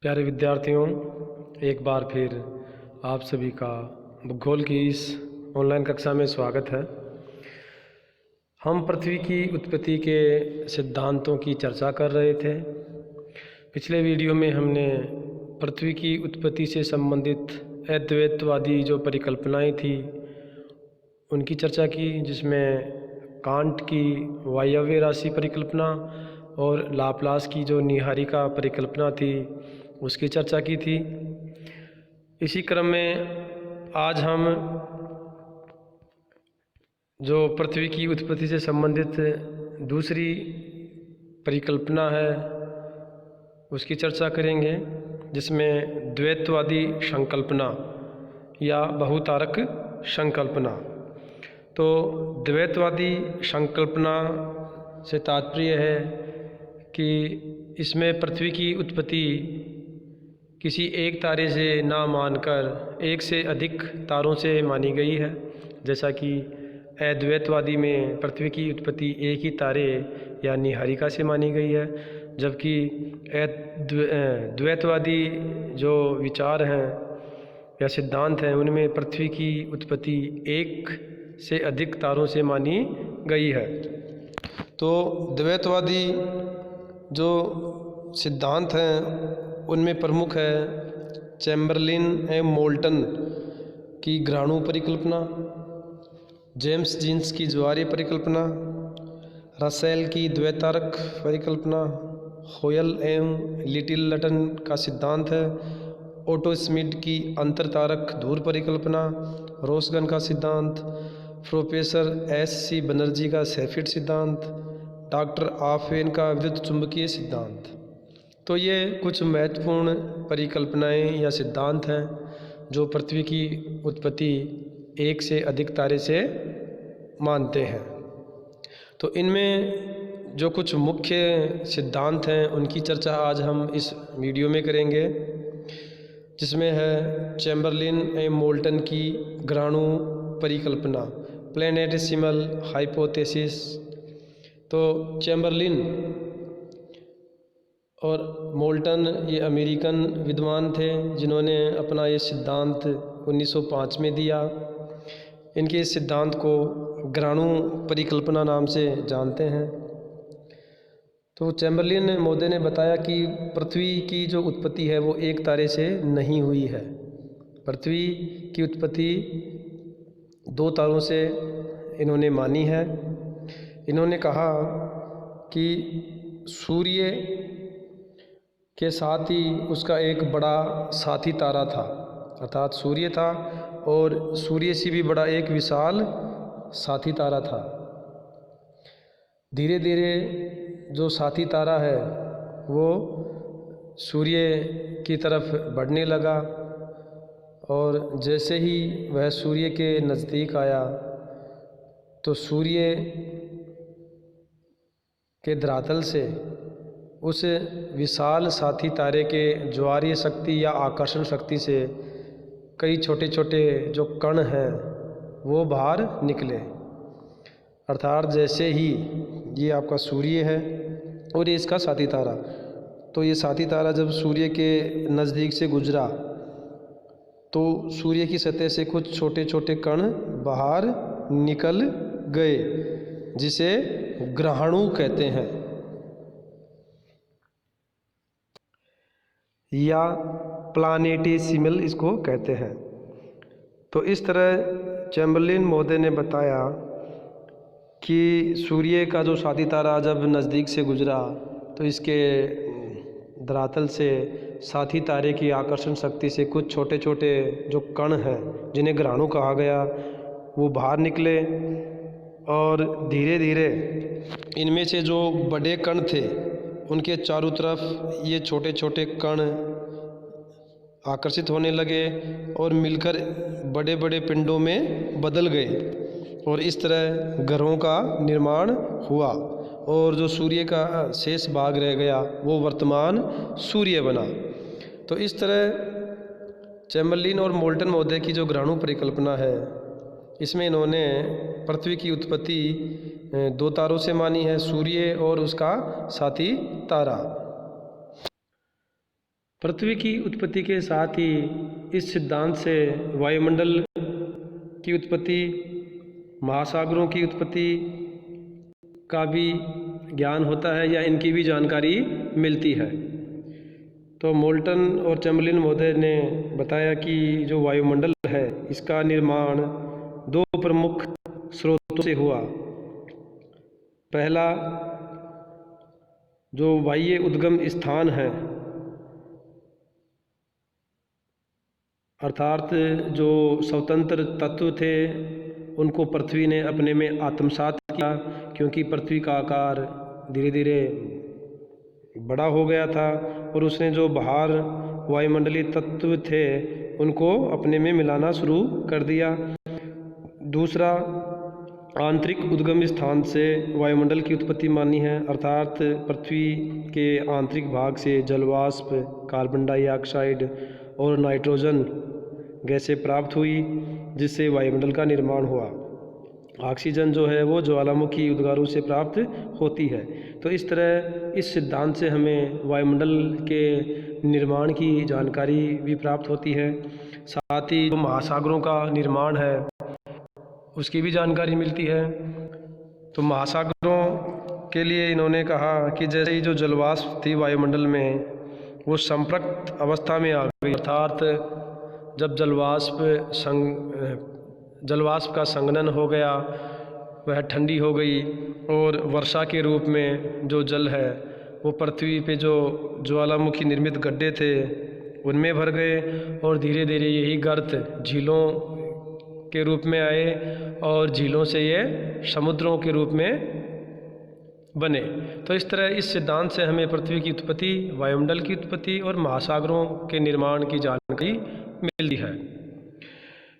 प्यारे विद्यार्थियों, एक बार फिर आप सभी का भूगोल की इस ऑनलाइन कक्षा में स्वागत है। हम पृथ्वी की उत्पत्ति के सिद्धांतों की चर्चा कर रहे थे। पिछले वीडियो में हमने पृथ्वी की उत्पत्ति से संबंधित अद्वैतवादी जो परिकल्पनाएं थी उनकी चर्चा की, जिसमें कांट की वायव्य राशि परिकल्पना और लाप्लास की जो निहारिका परिकल्पना थी उसकी चर्चा की थी। इसी क्रम में आज हम जो पृथ्वी की उत्पत्ति से संबंधित दूसरी परिकल्पना है उसकी चर्चा करेंगे, जिसमें द्वैतवादी संकल्पना या बहुतारक संकल्पना। तो द्वैतवादी संकल्पना से तात्पर्य है कि इसमें पृथ्वी की उत्पत्ति किसी एक तारे से ना मानकर एक से अधिक तारों से मानी गई है। जैसा कि अद्वैतवादी में पृथ्वी की उत्पत्ति एक ही तारे या निहारिका से मानी गई है, जबकि द्वैतवादी जो विचार हैं या सिद्धांत हैं उनमें पृथ्वी की उत्पत्ति एक से अधिक तारों से मानी गई है। तो द्वैतवादी जो सिद्धांत हैं उनमें प्रमुख है चैम्बरलिन एवं मोल्टन की ग्रहाणु परिकल्पना, जेम्स जीन्स की ज्वारीय परिकल्पना, रसेल की द्वैतारक परिकल्पना, होयल एवं लिटिलटन का सिद्धांत है, ओटो स्मिड की अंतरतारक धूर परिकल्पना, रोसगन का सिद्धांत, प्रोफेसर एस.सी. बनर्जी का सेफिट सिद्धांत, डॉक्टर आफवेन का विद्युत चुंबकीय सिद्धांत। तो ये कुछ महत्वपूर्ण परिकल्पनाएं या सिद्धांत हैं जो पृथ्वी की उत्पत्ति एक से अधिक तारे से मानते हैं। तो इनमें जो कुछ मुख्य सिद्धांत हैं उनकी चर्चा आज हम इस वीडियो में करेंगे, जिसमें है चैम्बरलिन एवं मोल्टन की ग्रहाणु परिकल्पना, प्लैनेटेसिमल हाइपोथेसिस। तो चैम्बरलिन और मोल्टन ये अमेरिकन विद्वान थे जिन्होंने अपना ये सिद्धांत 1905 में दिया। इनके इस सिद्धांत को ग्रहाणु परिकल्पना नाम से जानते हैं। तो चैम्बरलिन महोदय ने बताया कि पृथ्वी की जो उत्पत्ति है वो एक तारे से नहीं हुई है। पृथ्वी की उत्पत्ति दो तारों से इन्होंने मानी है। इन्होंने कहा कि सूर्य के साथ ही उसका एक बड़ा साथी तारा था, अर्थात सूर्य था और सूर्य से भी बड़ा एक विशाल साथी तारा था। धीरे धीरे जो साथी तारा है वो सूर्य की तरफ बढ़ने लगा और जैसे ही वह सूर्य के नज़दीक आया तो सूर्य के धरातल से उस विशाल साथी तारे के ज्वारीय शक्ति या आकर्षण शक्ति से कई छोटे छोटे जो कण हैं वो बाहर निकले। अर्थात जैसे ही ये आपका सूर्य है और ये इसका साथी तारा, तो ये साथी तारा जब सूर्य के नज़दीक से गुजरा तो सूर्य की सतह से कुछ छोटे छोटे कण बाहर निकल गए, जिसे ग्रहाणु कहते हैं या प्लानेटेसिमल इसको कहते हैं। तो इस तरह चैम्बरलिन महोदय ने बताया कि सूर्य का जो साथी तारा जब नज़दीक से गुजरा तो इसके धरातल से साथी तारे की आकर्षण शक्ति से कुछ छोटे छोटे जो कण हैं जिन्हें ग्रहाणु कहा गया वो बाहर निकले और धीरे धीरे इनमें से जो बड़े कण थे उनके चारों तरफ ये छोटे छोटे कण आकर्षित होने लगे और मिलकर बड़े बड़े पिंडों में बदल गए और इस तरह ग्रहों का निर्माण हुआ और जो सूर्य का शेष भाग रह गया वो वर्तमान सूर्य बना। तो इस तरह चैम्बरलिन और मोल्टन महोदय की जो ग्रहाणु परिकल्पना है इसमें इन्होंने पृथ्वी की उत्पत्ति दो तारों से मानी है, सूर्य और उसका साथी तारा। पृथ्वी की उत्पत्ति के साथ ही इस सिद्धांत से वायुमंडल की उत्पत्ति, महासागरों की उत्पत्ति का भी ज्ञान होता है या इनकी भी जानकारी मिलती है। तो मोल्टन और चैम्बरलिन महोदय ने बताया कि जो वायुमंडल है इसका निर्माण दो प्रमुख स्रोतों से हुआ। पहला जो बाह्य उद्गम स्थान है, अर्थात जो स्वतंत्र तत्व थे उनको पृथ्वी ने अपने में आत्मसात किया, क्योंकि पृथ्वी का आकार धीरे धीरे बड़ा हो गया था और उसने जो बाहर वायुमंडलीय तत्व थे उनको अपने में मिलाना शुरू कर दिया। दूसरा, आंतरिक उद्गम स्थान से वायुमंडल की उत्पत्ति मानी है, अर्थात पृथ्वी के आंतरिक भाग से जलवाष्प, कार्बन डाइऑक्साइड और नाइट्रोजन गैसें प्राप्त हुई, जिससे वायुमंडल का निर्माण हुआ। ऑक्सीजन जो है वो ज्वालामुखी उद्गारों से प्राप्त होती है। तो इस तरह इस सिद्धांत से हमें वायुमंडल के निर्माण की जानकारी भी प्राप्त होती है। साथ ही जो महासागरों का निर्माण है उसकी भी जानकारी मिलती है। तो महासागरों के लिए इन्होंने कहा कि जैसे ही जो जलवाष्प थी वायुमंडल में वो संपृक्त अवस्था में आ गई, अर्थात जब जलवाष्प का संघनन हो गया, वह ठंडी हो गई और वर्षा के रूप में जो जल है वो पृथ्वी पे जो ज्वालामुखी निर्मित गड्ढे थे उनमें भर गए और धीरे धीरे यही गर्त झीलों के रूप में आए और झीलों से ये समुद्रों के रूप में बने। तो इस तरह इस सिद्धांत से हमें पृथ्वी की उत्पत्ति, वायुमंडल की उत्पत्ति और महासागरों के निर्माण की जानकारी मिलती है।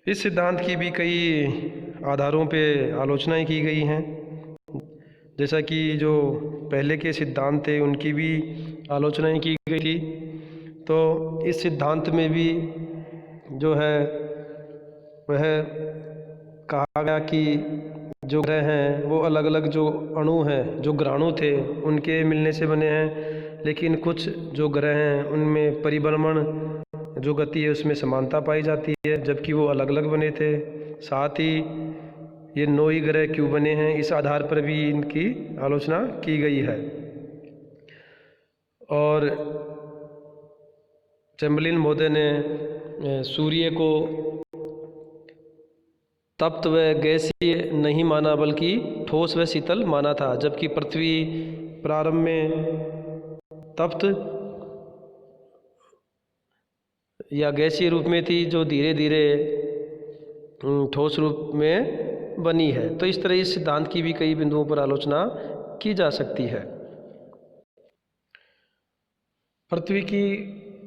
इस सिद्धांत की भी कई आधारों पे आलोचनाएं की गई हैं, जैसा कि जो पहले के सिद्धांत थे उनकी भी आलोचनाएं की गई थी। तो इस सिद्धांत में भी जो है वह कहा गया कि जो ग्रह हैं वो अलग अलग जो अणु हैं, जो ग्रहाणु थे उनके मिलने से बने हैं, लेकिन कुछ जो ग्रह हैं उनमें परिभ्रमण जो गति है उसमें समानता पाई जाती है, जबकि वो अलग अलग बने थे। साथ ही ये 9 ही ग्रह क्यों बने हैं, इस आधार पर भी इनकी आलोचना की गई है। और चैम्बरलिन महोदय ने सूर्य को तप्त व गैसीय नहीं माना बल्कि ठोस व शीतल माना था, जबकि पृथ्वी प्रारंभ में तप्त या गैसीय रूप में थी, जो धीरे धीरे ठोस रूप में बनी है। तो इस तरह इस सिद्धांत की भी कई बिंदुओं पर आलोचना की जा सकती है। पृथ्वी की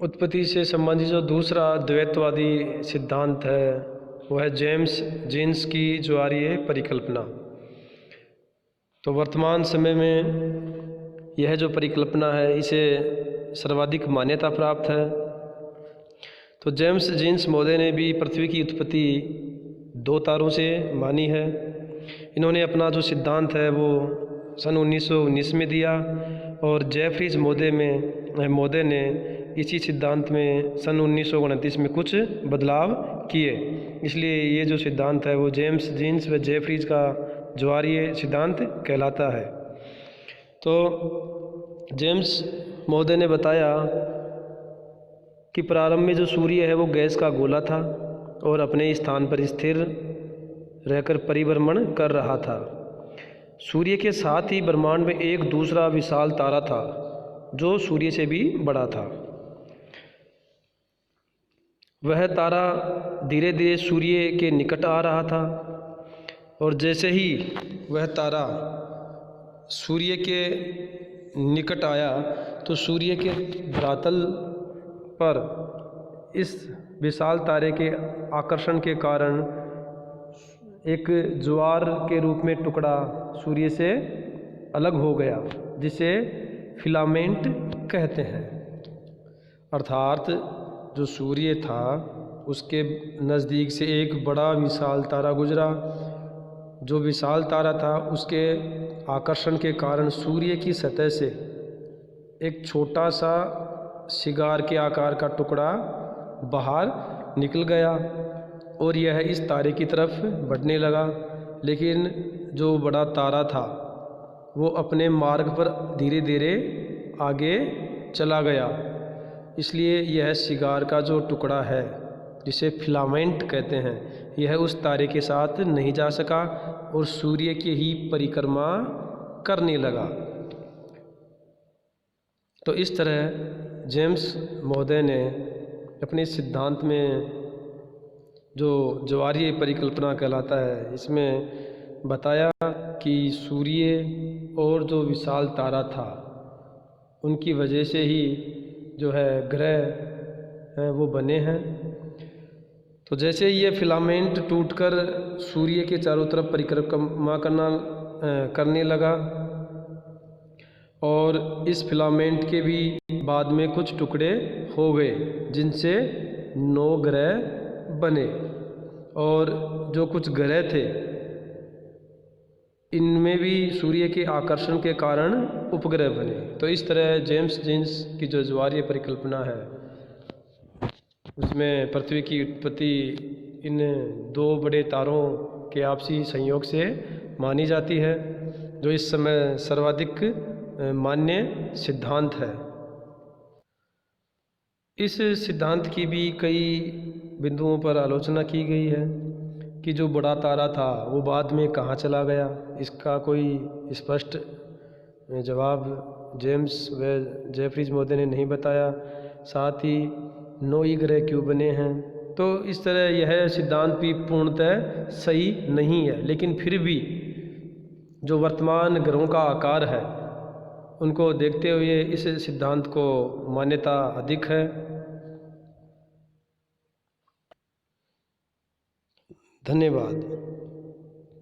उत्पत्ति से संबंधित जो दूसरा द्वैतवादी सिद्धांत है वह है जेम्स जीन्स की ज्वारीय परिकल्पना। तो वर्तमान समय में यह जो परिकल्पना है इसे सर्वाधिक मान्यता प्राप्त है। तो जेम्स जीन्स महोदय ने भी पृथ्वी की उत्पत्ति 2 तारों से मानी है। इन्होंने अपना जो सिद्धांत है वो सन 1919 में दिया और जेफरीज महोदय ने इसी सिद्धांत में सन 1929 में कुछ बदलाव किए। इसलिए ये जो सिद्धांत है वो जेम्स जीन्स व जेफरीज का ज्वारीय सिद्धांत कहलाता है। तो जेम्स महोदय ने बताया कि प्रारंभ में जो सूर्य है वो गैस का गोला था और अपने स्थान पर स्थिर रहकर परिभ्रमण कर रहा था। सूर्य के साथ ही ब्रह्मांड में एक दूसरा विशाल तारा था जो सूर्य से भी बड़ा था। वह तारा धीरे धीरे सूर्य के निकट आ रहा था और जैसे ही वह तारा सूर्य के निकट आया तो सूर्य के धरातल पर इस विशाल तारे के आकर्षण के कारण एक ज्वार के रूप में टुकड़ा सूर्य से अलग हो गया, जिसे फिलामेंट कहते हैं। अर्थात जो सूर्य था उसके नज़दीक से एक बड़ा विशाल तारा गुजरा। जो विशाल तारा था उसके आकर्षण के कारण सूर्य की सतह से एक छोटा सा सिगार के आकार का टुकड़ा बाहर निकल गया और यह इस तारे की तरफ बढ़ने लगा, लेकिन जो बड़ा तारा था वो अपने मार्ग पर धीरे धीरे आगे चला गया। इसलिए यह सिगार का जो टुकड़ा है, जिसे फिलामेंट कहते हैं, यह उस तारे के साथ नहीं जा सका और सूर्य की ही परिक्रमा करने लगा। तो इस तरह जेम्स महोदय ने अपने सिद्धांत में जो ज्वारीय परिकल्पना कहलाता है, इसमें बताया कि सूर्य और जो विशाल तारा था उनकी वजह से ही जो है ग्रह हैं वो बने हैं। तो जैसे ये फिलामेंट टूटकर सूर्य के चारों तरफ परिक्रमा करने लगा और इस फिलामेंट के भी बाद में कुछ टुकड़े हो गए जिनसे 9 ग्रह बने और जो कुछ ग्रह थे इनमें भी सूर्य के आकर्षण के कारण उपग्रह बने। तो इस तरह जेम्स जीन्स की जो ज्वारीय परिकल्पना है उसमें पृथ्वी की उत्पत्ति इन 2 बड़े तारों के आपसी संयोग से मानी जाती है, जो इस समय सर्वाधिक मान्य सिद्धांत है। इस सिद्धांत की भी कई बिंदुओं पर आलोचना की गई है कि जो बड़ा तारा था वो बाद में कहाँ चला गया। इसका कोई स्पष्ट जवाब जेम्स व जेफरीज महोदय ने नहीं बताया। साथ ही 9 ही ग्रह क्यों बने हैं। तो इस तरह यह सिद्धांत भी पूर्णतः सही नहीं है, लेकिन फिर भी जो वर्तमान ग्रहों का आकार है उनको देखते हुए इस सिद्धांत को मान्यता अधिक है। धन्यवाद।